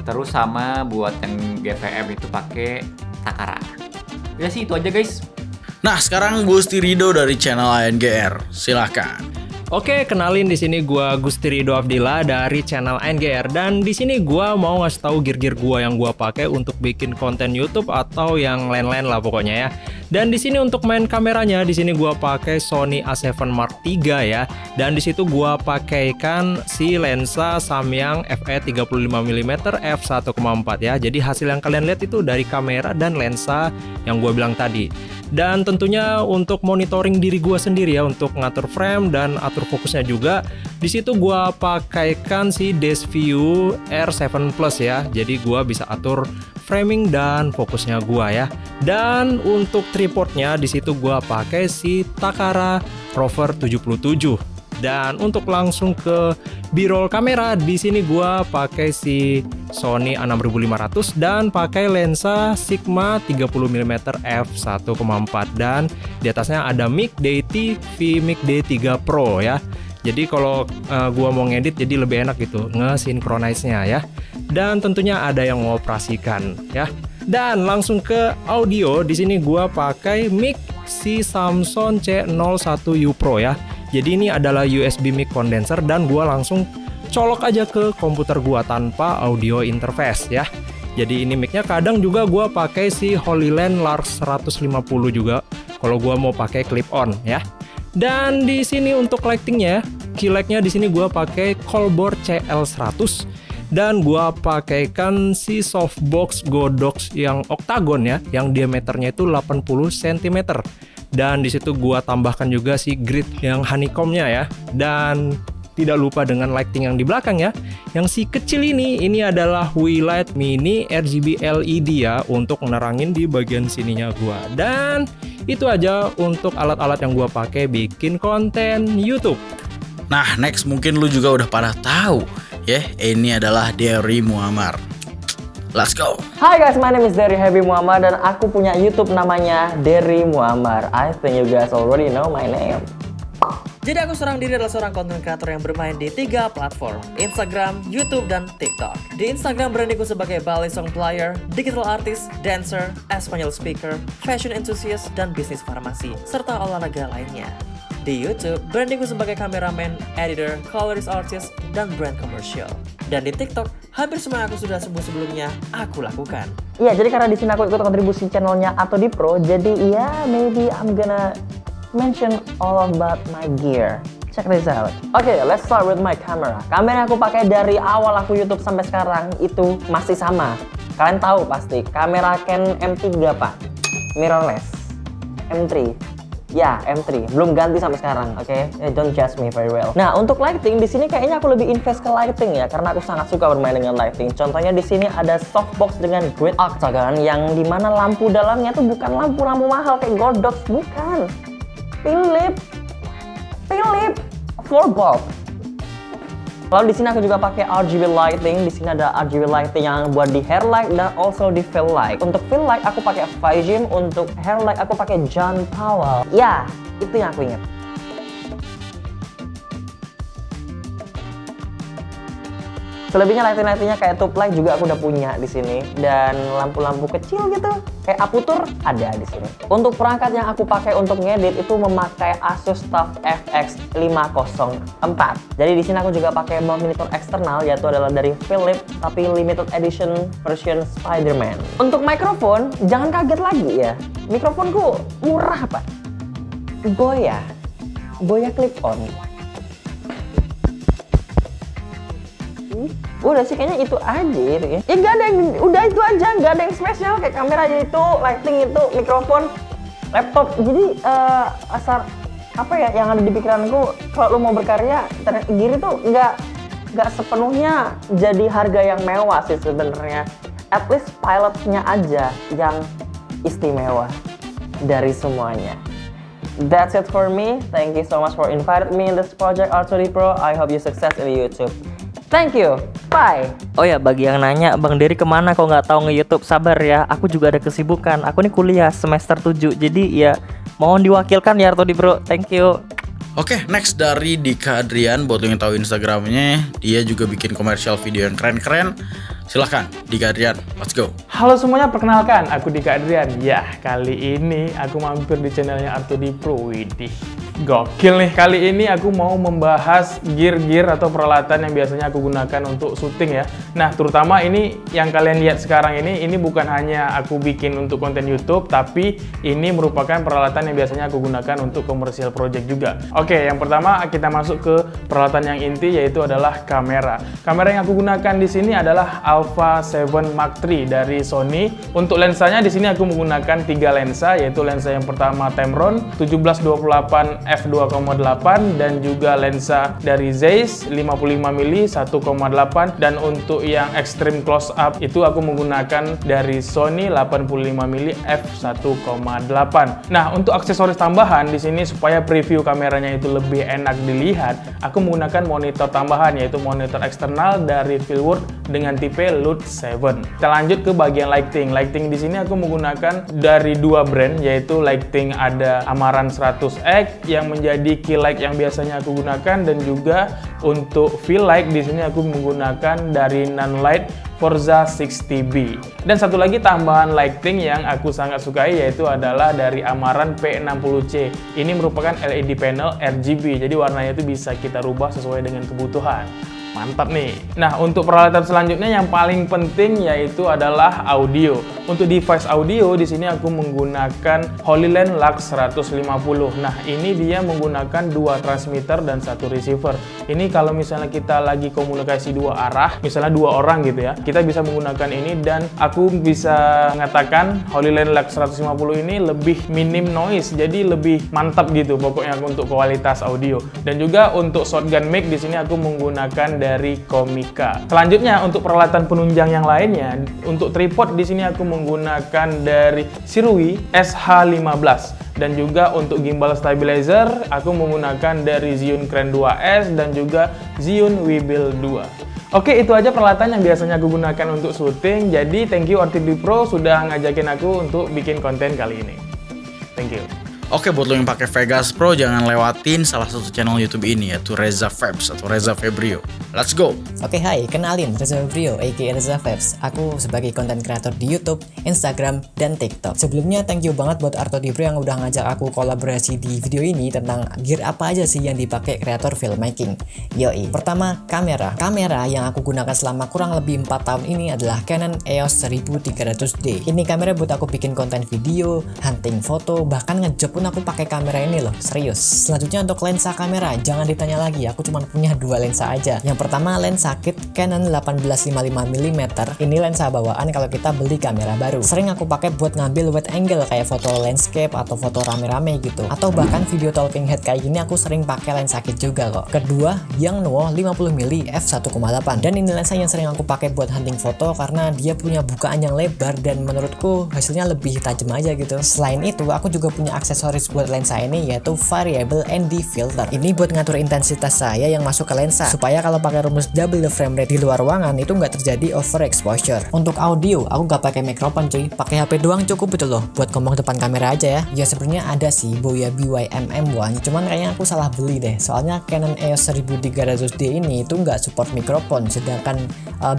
Terus sama buat yang GVM itu pakai Takara. Ya sih itu aja guys. Nah sekarang Gusti Rido dari channel ANGR, silahkan. Oke, kenalin di sini gua Gusti Rido Abdillah dari channel ANGR, dan di sini gua mau ngasih tahu gear-gear gua yang gua pakai untuk bikin konten YouTube atau yang lain-lain lah pokoknya ya. Dan di sini untuk main kameranya, di sini gua pakai Sony A7 Mark III ya. Dan di situ gua pakaikan si lensa Samyang FE 35mm f1.4 ya. Jadi hasil yang kalian lihat itu dari kamera dan lensa yang gua bilang tadi. Dan tentunya untuk monitoring diri gua sendiri ya, untuk ngatur frame dan atur fokusnya juga. Di situ gua pakaikan si Desview R7 Plus ya. Jadi gua bisa atur framing dan fokusnya gua ya. Dan untuk tripodnya di situ gua pakai si Takara Rover 77. Dan untuk langsung ke B-roll kamera, di sini gua pakai si Sony A6500 dan pakai lensa Sigma 30mm f1.4, dan di atasnya ada Mic DT VMic D3 Pro ya. Jadi kalau gua mau ngedit jadi lebih enak gitu nge-synchronize-nya ya. Dan tentunya ada yang mengoperasikan ya. Dan langsung ke audio, di sini gua pakai mic si Samson C01U Pro ya. Jadi ini adalah USB mic condenser dan gua langsung colok aja ke komputer gua tanpa audio interface ya. Jadi ini micnya, kadang juga gua pakai si Holyland Lars 150 juga kalau gua mau pakai clip on ya. Dan di sini untuk lightingnya, key lightnya di sini gua pakai Colbor CL100 dan gua pakaikan si softbox Godox yang oktagon ya, yang diameternya itu 80 cm. Dan di situ gua tambahkan juga si grid yang honeycomb-nya ya. Dan tidak lupa dengan lighting yang di belakang ya. Yang si kecil ini adalah WeLight Mini RGB LED ya, untuk menerangin di bagian sininya gua. Dan itu aja untuk alat-alat yang gua pakai bikin konten YouTube. Nah next mungkin lu juga udah pada tahu ya, ini adalah Derry Muammar. Let's go. Hi guys, my name is Derry Happy Muammar dan aku punya YouTube namanya Derry Muammar. I think you guys already know my name. Jadi aku seorang diri adalah seorang content creator yang bermain di 3 platform, Instagram, YouTube, dan TikTok. Di Instagram brandingku sebagai ballet song player, digital artist, dancer, Espanyol speaker, fashion enthusiast, dan bisnis farmasi, serta olahraga lainnya. Di YouTube, brandingku sebagai kameraman, editor, colorist artist, dan brand commercial. Dan di TikTok, hampir semua yang aku sudah sebelumnya aku lakukan. Iya, jadi karena di sini aku ikut kontribusi channelnya Artodi Pro, jadi ya maybe I'm gonna mention all about my gear. Check this out. Okay, let's start with my camera. Kamera yang aku pakai dari awal aku YouTube sampai sekarang itu masih sama. Kalian tahu pasti, kamera Canon M3 pak, mirrorless, M3. Ya, M3 belum ganti sampai sekarang, oke? Don't judge me very well. Nah, untuk lighting di sini kayaknya aku lebih invest ke lighting ya, karena aku sangat suka bermain dengan lighting. Contohnya di sini ada softbox dengan grid octagon yang dimana lampu dalamnya tuh bukan lampu-lampu mahal kayak Godox, bukan. Philip 4 bulb. Lalu di sini aku juga pakai RGB lighting. Di sini ada RGB lighting yang buat di hair light dan also di fill light. Untuk fill light aku pakai Physym, untuk hair light aku pakai John Powell. Ya, itu yang aku ingat. Selebihnya lighting-lightingnya kayak tube light juga aku udah punya di sini, dan lampu-lampu kecil gitu kayak aputur ada di sini. Untuk perangkat yang aku pakai untuk ngedit itu memakai Asus TUF FX504. Jadi di sini aku juga pakai monitor eksternal, yaitu adalah dari Philips tapi limited edition version Spider-Man. Untuk mikrofon jangan kaget lagi ya, mikrofonku murah pak, Boya clip on. Udah sih kayaknya itu aja gitu ya. Ya nggak ada yang, udah itu aja, nggak ada yang spesial kayak kameranya itu, lighting itu, mikrofon, laptop. Jadi asal apa ya yang ada di pikiranku, kalau lo mau berkarya, gear itu nggak sepenuhnya jadi harga yang mewah sih sebenarnya. At least pilotnya aja yang istimewa dari semuanya. That's it for me. Thank you so much for inviting me in this project Artodi Pro. I hope you success in YouTube. Thank you. Bye. Oh ya, bagi yang nanya, Bang Derry kemana kok nggak tahu nge-YouTube? Sabar ya, aku juga ada kesibukan. Aku nih kuliah semester 7, jadi ya mohon diwakilkan ya Artodi Pro. Thank you. Oke, next dari Dika Adrian. Buat lo yang tahu Instagramnya, dia juga bikin komersial video yang keren-keren. Silahkan, Dika Adrian, let's go. Halo semuanya, perkenalkan, aku Dika Adrian. Ya, kali ini aku mampir di channelnya Artodipro. Widih, gokil nih. Kali ini aku mau membahas gear-gear atau peralatan yang biasanya aku gunakan untuk syuting ya. Nah, terutama ini yang kalian lihat sekarang ini bukan hanya aku bikin untuk konten YouTube, tapi ini merupakan peralatan yang biasanya aku gunakan untuk komersial project juga. Oke, yang pertama kita masuk ke peralatan yang inti, yaitu adalah kamera. Kamera yang aku gunakan di sini adalah Alpha 7 Mark III dari Sony. Untuk lensanya di sini aku menggunakan 3 lensa, yaitu lensa yang pertama Tamron 17-28 f2.8 dan juga lensa dari Zeiss 55mm 1.8, dan untuk yang extreme close up itu aku menggunakan dari Sony 85mm f1.8. Nah, untuk aksesoris tambahan di sini supaya preview kameranya itu lebih enak dilihat, aku menggunakan monitor tambahan, yaitu monitor eksternal dari Filward dengan tipe LUT 7. Kita lanjut ke bagian lighting. Lighting di sini aku menggunakan dari 2 brand, yaitu lighting ada Amaran 100X yang menjadi key light yang biasanya aku gunakan, dan juga untuk fill light di sini aku menggunakan dari Nanlite Forza 60B. Dan satu lagi tambahan lighting yang aku sangat sukai, yaitu adalah dari Amaran P60C. Ini merupakan LED panel RGB, jadi warnanya itu bisa kita rubah sesuai dengan kebutuhan. Mantap nih. Nah, untuk peralatan selanjutnya yang paling penting yaitu adalah audio. Untuk device audio di sini aku menggunakan HoloLens Lux 150. Nah, ini dia menggunakan 2 transmitter dan 1 receiver. Ini kalau misalnya kita lagi komunikasi 2 arah, misalnya 2 orang gitu ya, kita bisa menggunakan ini, dan aku bisa mengatakan HoloLens Lux 150 ini lebih minim noise, jadi lebih mantap gitu pokoknya untuk kualitas audio. Dan juga untuk shotgun mic di sini aku menggunakan dari Komika. Selanjutnya untuk peralatan penunjang yang lainnya, untuk tripod di sini aku menggunakan dari Sirui SH15, dan juga untuk gimbal stabilizer aku menggunakan dari Zhiyun Crane 2S dan juga Zhiyun Weebill 2. Oke, itu aja peralatan yang biasanya aku gunakan untuk syuting. Jadi thank you Artodipro sudah ngajakin aku untuk bikin konten kali ini. Thank you. Oke, buat lo yang pakai Vegas Pro, jangan lewatin salah satu channel YouTube ini, yaitu Reza Febs atau Reza Febrio. Let's go. Oke, hai, kenalin Reza Febrio aka Reza Febs. Aku sebagai konten kreator di YouTube, Instagram, dan TikTok. Sebelumnya thank you banget buat Artodipro yang udah ngajak aku kolaborasi di video ini tentang gear apa aja sih yang dipakai kreator filmmaking. Yoi. Pertama, kamera. Kamera yang aku gunakan selama kurang lebih 4 tahun ini adalah Canon EOS 1300D. Ini kamera buat aku bikin konten video, hunting foto, bahkan ngejob pun aku pakai kamera ini loh, serius. Selanjutnya untuk lensa kamera, jangan ditanya lagi, aku cuma punya 2 lensa aja. Yang pertama lensa kit Canon 1855mm. Ini lensa bawaan kalau kita beli kamera baru. Sering aku pakai buat ngambil wide angle kayak foto landscape atau foto rame-rame gitu. Atau bahkan video talking head kayak gini aku sering pakai lensa kit juga kok. Kedua, Yangnuo 50mm f1.8. Dan ini lensa yang sering aku pakai buat hunting foto karena dia punya bukaan yang lebar dan menurutku hasilnya lebih tajam aja gitu. Selain itu, aku juga punya aksesoris buat lensa ini, yaitu variable ND filter. Ini buat ngatur intensitas saya yang masuk ke lensa supaya kalau pakai rumus double the frame rate di luar ruangan itu nggak terjadi overexposure. Untuk audio, aku nggak pakai mikrofon cuy, pakai HP doang cukup itu loh buat ngomong depan kamera aja ya. Ya sebenarnya ada sih Boya BY-MM1, cuman kayaknya aku salah beli deh. Soalnya Canon EOS 1300D ini itu nggak support mikrofon, sedangkan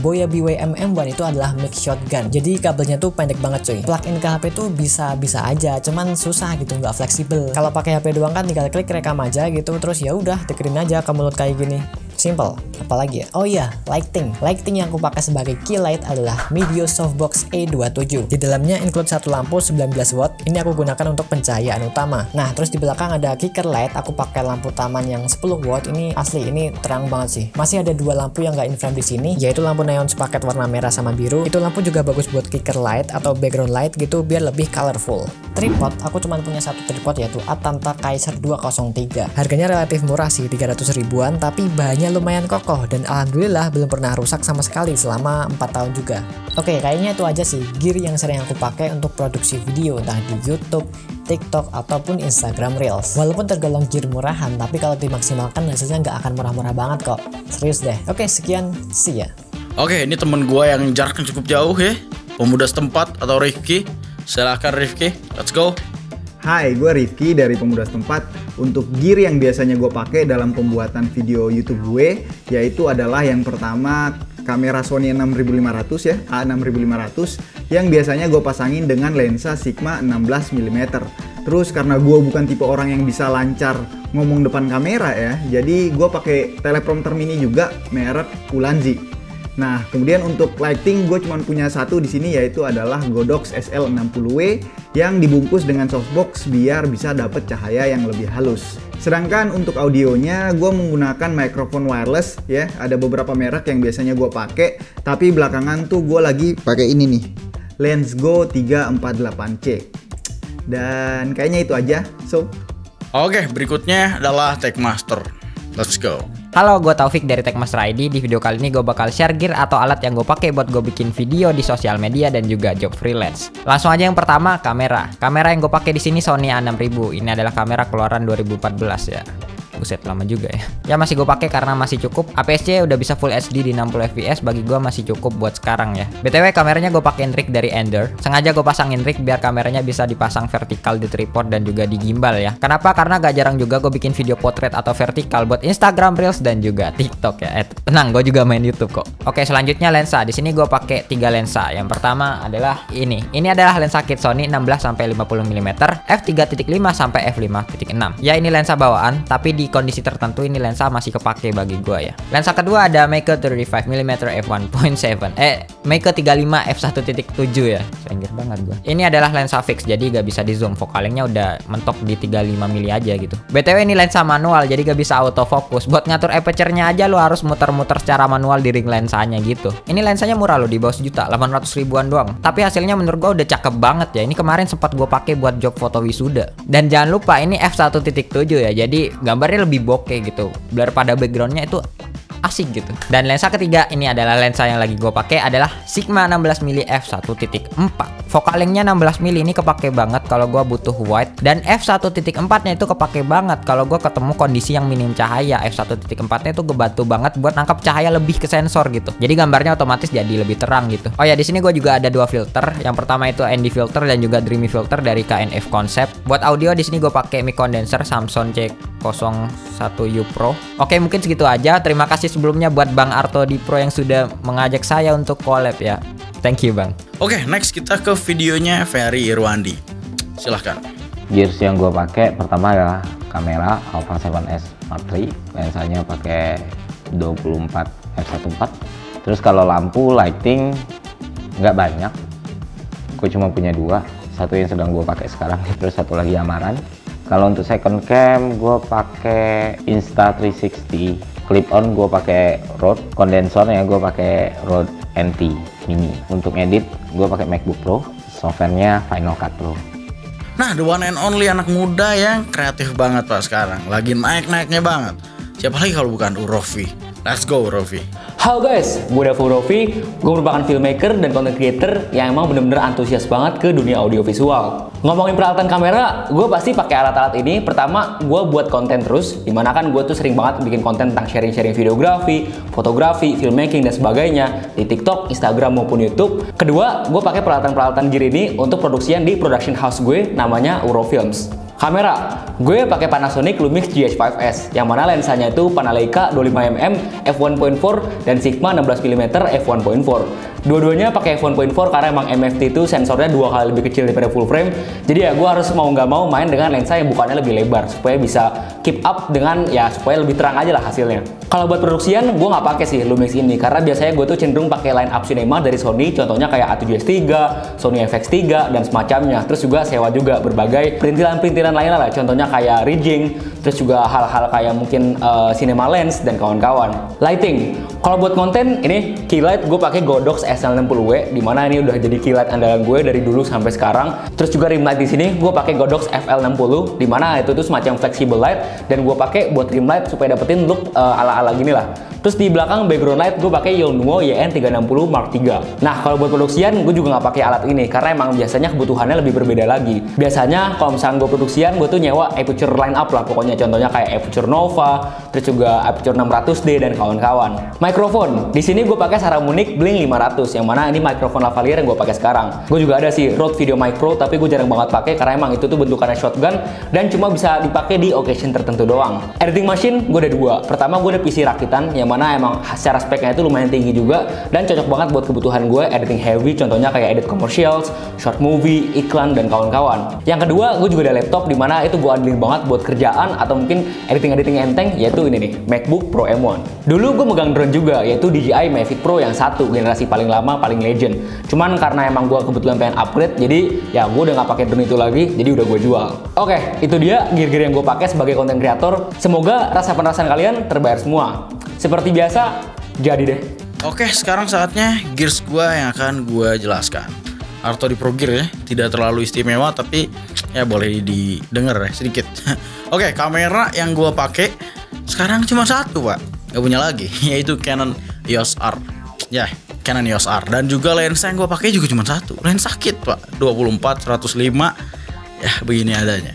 Boya BY-MM1 itu adalah mic shotgun. Jadi kabelnya tuh pendek banget cuy. Plug in ke HP tuh bisa aja, cuman susah gitu, nggak fleksibel. Kalau pakai HP doang kan tinggal klik rekam aja gitu, terus ya udah deketin aja ke mulut kayak gini. Simple. Apalagi ya? Oh iya, lighting. Lighting yang aku pakai sebagai key light adalah Medio Softbox A27. Di dalamnya include satu lampu 19 watt. Ini aku gunakan untuk pencahayaan utama. Nah, terus di belakang ada kicker light. Aku pakai lampu taman yang 10 watt. Ini asli, ini terang banget sih. Masih ada 2 lampu yang nggak in-frame di sini, yaitu lampu neon sepaket warna merah sama biru. Itu lampu juga bagus buat kicker light atau background light gitu biar lebih colorful. Tripod, aku cuma punya satu tripod yaitu Atanta Kaiser 203. Harganya relatif murah sih, 300 ribuan, tapi bahannya lumayan kokoh dan alhamdulillah belum pernah rusak sama sekali selama 4 tahun juga. Oke, kayaknya itu aja sih gear yang sering aku pakai untuk produksi video, entah di YouTube, TikTok, ataupun Instagram Reels. Walaupun tergolong gear murahan, tapi kalau dimaksimalkan hasilnya nggak akan murah-murah banget kok. Serius deh. Oke, sekian, see ya. Oke, ini temen gue yang jaraknya cukup jauh ya, pemuda setempat atau Rifki. Silahkan Rifki, let's go. Hai, gue Rifki dari Pemuda Setempat. untuk gear yang biasanya gue pakai dalam pembuatan video YouTube gue, yaitu adalah yang pertama kamera Sony 6500 ya, A6500 yang biasanya gue pasangin dengan lensa Sigma 16mm. Terus karena gue bukan tipe orang yang bisa lancar ngomong depan kamera ya, jadi gue pakai teleprompter mini juga merek Ulanzi. Nah, kemudian untuk lighting gue cuma punya satu di sini, yaitu adalah Godox SL60W yang dibungkus dengan softbox biar bisa dapet cahaya yang lebih halus. Sedangkan untuk audionya gue menggunakan mikrofon wireless ya. Ada beberapa merek yang biasanya gue pakai, tapi belakangan tuh gue lagi pakai ini nih, Lensgo 348C. Dan kayaknya itu aja. Oke, berikutnya adalah Techmaster. Let's go. Halo, gue Taufik dari Techmaster ID. Di video kali ini gue bakal share gear atau alat yang gue pakai buat gue bikin video di sosial media dan juga job freelance. Langsung aja yang pertama, kamera. Kamera yang gue pakai di sini Sony A6000. Ini adalah kamera keluaran 2014 ya. Buset, lama juga ya. Ya masih gue pakai karena masih cukup. APS-C udah bisa Full HD di 60 fps, bagi gue masih cukup buat sekarang ya. BTW kameranya gue pakein rig dari Ender. Sengaja gue pasangin rig biar kameranya bisa dipasang vertikal di tripod dan juga di gimbal ya. Kenapa? Karena gak jarang juga gue bikin video potret atau vertikal buat Instagram Reels dan juga TikTok ya. Tenang, gue juga main YouTube kok. Oke, selanjutnya lensa. Di sini gue pakai 3 lensa. Yang pertama adalah ini. Ini adalah lensa kit Sony 16 sampai 50 mm, f3.5 sampai f5.6. Ya ini lensa bawaan, tapi di kondisi tertentu ini lensa masih kepake bagi gua ya. Lensa kedua ada Meike 35mm f1.7. Meike 35 f1.7 ya. Sengir banget gua. Ini adalah lensa fix, jadi gak bisa di zoom. Fokalingnya udah mentok di 35mm aja gitu. BTW ini lensa manual, jadi gak bisa autofocus. Buat ngatur aperture-nya aja lo harus muter-muter secara manual di ring lensanya gitu. Ini lensanya murah loh, di bawah 1.800.000 ribuan doang. Tapi hasilnya menurut gua udah cakep banget ya. Ini kemarin sempat gua pakai buat job foto wisuda. Dan jangan lupa ini f1.7 ya. Jadi gambarnya lebih bokeh gitu, blur pada backgroundnya itu asik gitu. Dan lensa ketiga ini adalah lensa yang lagi gue pakai adalah Sigma 16mm f1.4. Fokalingnya 16mm ini kepake banget kalau gue butuh wide, dan f1.4 nya itu kepake banget kalau gue ketemu kondisi yang minim cahaya. f1.4 nya itu ngebantu banget buat nangkap cahaya lebih ke sensor gitu, jadi gambarnya otomatis jadi lebih terang gitu. Oh ya, di sini gue juga ada 2 filter. Yang pertama itu ND filter dan juga Dreamy filter dari KNF Concept. Buat audio di sini gue pakai mic condenser Samsung C01U Pro. Oke, mungkin segitu aja. Terima kasih sebelumnya buat Bang Arto di Pro yang sudah mengajak saya untuk collab ya. Thank you Bang. Oke, next kita ke videonya Ferry Irwandi. Silahkan. Gears yang gue pakai pertama adalah kamera Alpha 7S Mark III. Lensanya pakai 24 f1.4. Terus kalau lampu lighting nggak banyak. Gue cuma punya 2. Satu yang sedang gue pakai sekarang, terus satu lagi Amaran. Kalau untuk second cam gue pakai Insta360. Clip on gue pakai Rode. Kondensornya gue pakai Rode NT Mini. Untuk edit gue pakai MacBook Pro. Softwarenya Final Cut Pro. Nah, the one and only anak muda yang kreatif banget pak sekarang. Lagi naik-naiknya banget. Siapa lagi kalau bukan Urofi? Let's go Urofi. Halo guys, gue Davo Urofi. Gue merupakan filmmaker dan content creator yang emang bener-bener antusias banget ke dunia audiovisual. Ngomongin peralatan kamera, gue pasti pakai alat-alat ini. Pertama, gue buat konten terus, dimana kan gue tuh sering banget bikin konten tentang sharing-sharing videografi, fotografi, filmmaking dan sebagainya di TikTok, Instagram maupun YouTube. Kedua, gue pakai peralatan-peralatan gear ini untuk produksian di production house gue, namanya Urofilms. Kamera, gue pakai Panasonic Lumix GH5S, yang mana lensanya itu Panaleika 25mm f1.4 dan Sigma 16mm f1.4. Dua-duanya pakai f1.4 karena emang MFT itu sensornya 2 kali lebih kecil daripada full frame. Jadi ya gue harus mau nggak mau main dengan lensa yang bukannya lebih lebar supaya bisa keep up dengan ya supaya lebih terang aja lah hasilnya. Kalau buat produksian gue nggak pakai sih Lumix ini karena biasanya gue tuh cenderung pakai line up cinema dari Sony, contohnya kayak A7S III, Sony FX3 dan semacamnya. Terus juga sewa juga berbagai perintilan-perintilan lainnya lah, contohnya kayak rigging, terus juga hal-hal kayak mungkin cinema lens dan kawan-kawan. Lighting, kalau buat konten ini key light gue pakai Godox SL60W, dimana ini udah jadi key light andalan gue dari dulu sampai sekarang. Terus juga rim light di sini gue pakai Godox FL60, dimana itu tuh semacam flexible light dan gue pakai buat rim light supaya dapetin look ala-ala gini lah. Terus di belakang background light gue pakai Yongnuo YN360 Mark III. Nah, kalau buat produksian gue juga nggak pakai alat ini karena emang biasanya kebutuhannya lebih berbeda lagi. Biasanya kalau misalnya gue produksian, gue tuh nyewa aperture line up lah, pokoknya contohnya kayak aperture Nova, terus juga aperture 600D dan kawan-kawan. Mikrofon, di sini gue pakai Saramonic Blink 500, yang mana ini mikrofon lavalier yang gue pakai sekarang. Gue juga ada sih Rode Video Mic Pro, tapi gue jarang banget pakai karena emang itu tuh bentukannya shotgun dan cuma bisa dipakai di occasion tertentu doang. Editing machine gue ada dua. Pertama gue ada PC rakitan, yang mana emang secara speknya itu lumayan tinggi juga dan cocok banget buat kebutuhan gue editing heavy, contohnya kayak edit commercials, short movie, iklan dan kawan-kawan. Yang kedua, gue juga ada laptop di mana itu gue andelin banget buat kerjaan atau mungkin editing enteng, yaitu ini nih, MacBook Pro M1. Dulu gue megang drone juga, yaitu DJI Mavic Pro yang 1, generasi paling lama, paling legend. Cuman karena emang gue kebetulan pengen upgrade, jadi ya gue udah nggak pakai drone itu lagi, jadi udah gue jual. Oke, itu dia gear-gear yang gue pakai sebagai konten kreator. Semoga rasa penasaran kalian terbayar semua. Seperti biasa, jadi deh. Oke, sekarang saatnya gears gua yang akan gua jelaskan. Arto di Pro Gear ya, tidak terlalu istimewa tapi ya boleh didengar ya sedikit. Oke, kamera yang gua pakai sekarang cuma satu, Pak. Gak punya lagi, yaitu Canon EOS R. Ya, Canon EOS R. Dan juga lensa yang gua pakai juga cuma satu. Lensa kit, Pak. 24 105. Ya, begini adanya.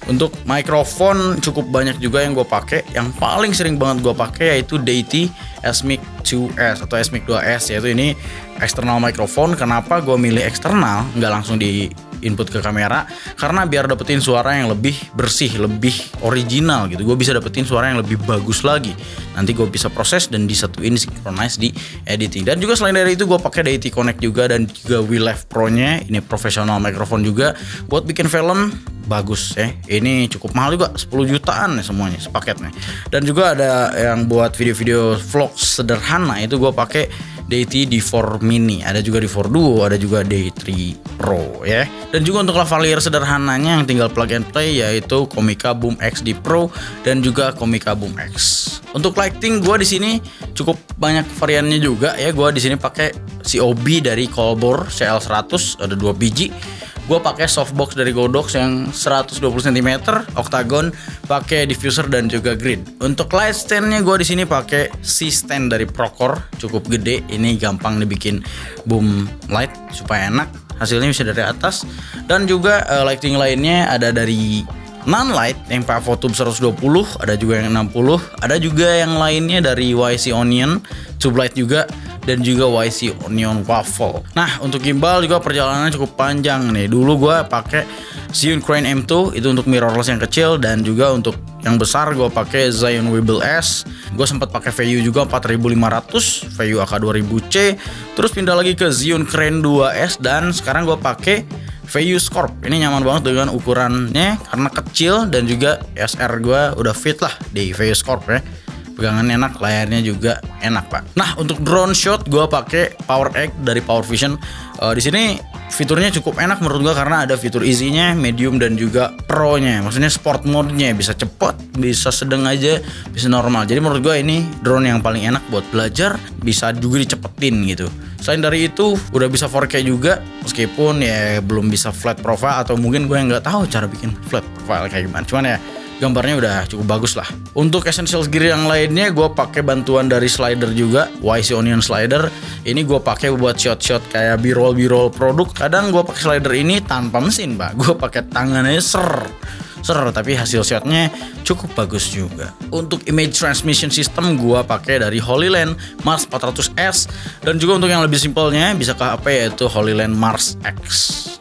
Untuk mikrofon cukup banyak juga yang gue pakai. Yang paling sering banget gue pakai yaitu Deity S-Mic 2S atau S-Mic 2S, yaitu ini eksternal mikrofon. Kenapa gue milih eksternal, nggak langsung di input ke kamera? Karena biar dapetin suara yang lebih bersih, lebih original gitu. Gue bisa dapetin suara yang lebih bagus lagi. Nanti gue bisa proses dan disatuin, synchronize di editing. Dan juga selain dari itu gue pakai Deity Connect juga dan juga WeLive Pro-nya. Ini profesional mikrofon juga buat bikin film. Bagus ya, ini cukup mahal juga, 10 jutaan ya semuanya sepaketnya. Dan juga ada yang buat video-video vlog sederhana, itu gue pakai Deity D4 Mini, ada juga D4 Duo, ada juga D3 Pro ya. Dan juga untuk lavalier sederhananya yang tinggal plug and play yaitu Komica Boom X D Pro dan juga Komica Boom X. Untuk lighting gue di sini cukup banyak variannya juga ya. Gue di sini pakai COB dari Colbor CL100, ada 2 biji. Gue pakai softbox dari Godox yang 120 cm, octagon, pakai diffuser dan juga grid. Untuk light standnya gue di sini pakai C-stand dari Procore, cukup gede. Ini gampang dibikin boom light supaya enak. Hasilnya bisa dari atas. Dan juga lighting lainnya ada dari non-light yang pakai Photub 120, ada juga yang 60, ada juga yang lainnya dari YC Onion, tube light juga, dan juga YC Onion Waffle. Nah, untuk gimbal juga perjalanannya cukup panjang nih. Dulu gue pakai Zhiyun Crane M2 itu untuk mirrorless yang kecil, dan juga untuk yang besar gue pakai Zhiyun Weebill S. Gue sempat pakai VU juga 4500, VU AK 2000C. Terus pindah lagi ke Zhiyun Crane 2S dan sekarang gue pakai VU Scorp. Ini nyaman banget dengan ukurannya karena kecil, dan juga SR gue udah fit lah di VU Scorp ya. Pegangan enak, layarnya juga enak, Pak. Nah, untuk drone shot gue pakai Power Egg dari Power Vision. Di sini fiturnya cukup enak menurut gue karena ada fitur easy-nya, medium dan juga pro-nya. Maksudnya sport mode-nya bisa cepat, bisa sedang aja, bisa normal. Jadi menurut gue ini drone yang paling enak buat belajar, bisa juga dicepetin gitu. Selain dari itu udah bisa 4K juga, meskipun ya belum bisa flat profile atau mungkin gue nggak tahu cara bikin flat profile kayak gimana. Cuman ya gambarnya udah cukup bagus lah. Untuk essential gear yang lainnya gue pakai bantuan dari slider juga, YC Onion slider. Ini gue pakai buat shot-shot kayak b-roll produk. Kadang gue pakai slider ini tanpa mesin, Pak. Gue pakai tangannya ser, tapi hasil shotnya cukup bagus juga. Untuk image transmission system gue pakai dari HoloLens Mars 400S, dan juga untuk yang lebih simpelnya bisa ke HP yaitu HoloLens Mars X.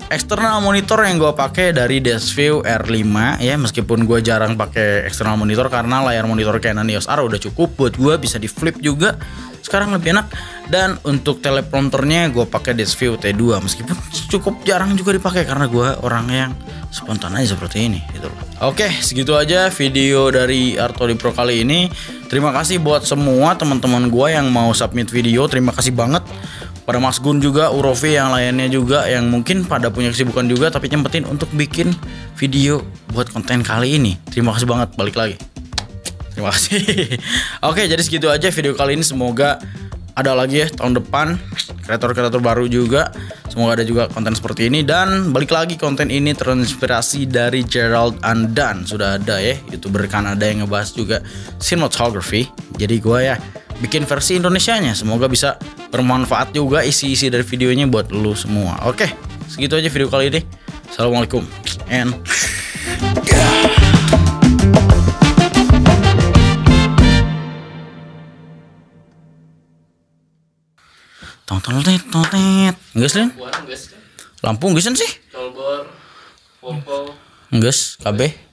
External monitor yang gue pakai dari Desview R5 ya, meskipun gue jarang pakai external monitor karena layar monitor Canon EOS R udah cukup buat gue, bisa di flip juga sekarang lebih enak. Dan untuk teleprompternya gue pakai Desview T2, meskipun cukup jarang juga dipakai karena gue orang yang spontan aja seperti ini gitu loh. Oke, segitu aja video dari Arto di Pro kali ini. Terima kasih buat semua teman-teman gue yang mau submit video, terima kasih banget. Pada Mas Gun juga, Urofi yang lainnya juga yang mungkin pada punya kesibukan juga tapi nyempetin untuk bikin video buat konten kali ini. Terima kasih banget, balik lagi. Terima kasih. Oke, jadi segitu aja video kali ini. Semoga ada lagi ya tahun depan kreator-kreator baru juga. Semoga ada juga konten seperti ini. Dan balik lagi, konten ini terinspirasi dari Gerald Andan. Sudah ada ya YouTuber Kanada yang ngebahas juga cinematography. Jadi gue ya bikin versi Indonesianya. Semoga bisa bermanfaat juga isi-isi dari videonya buat lu semua. Oke, segitu aja video kali ini. Assalamualaikum and Nges Lin? Lampu ngesan sih? Tolbor, Popo. Nges, KB.